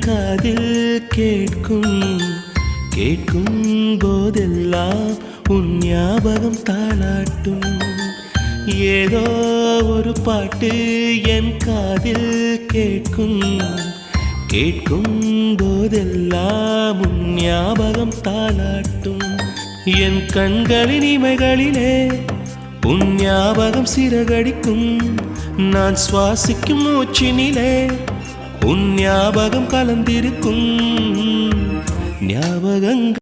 காதில் கேட்கும் கேட்கும் போதெல்லாம் உன் ஞாபகம் தாளாட்டும். ஏதோ ஒரு பாட்டு என் காதில் கேட்கும் கேட்கும் போதெல்லாம் உன் ஞாபகம் தாளாட்டும். என் கண்களின் இமைகளிலே உன் ஞாபகம் சிறகடிக்கும். நான் சுவாசிக்கும் மூச்சினிலே உன் ஞாபகம் கலந்திருக்கும். ஞாபகங்கள்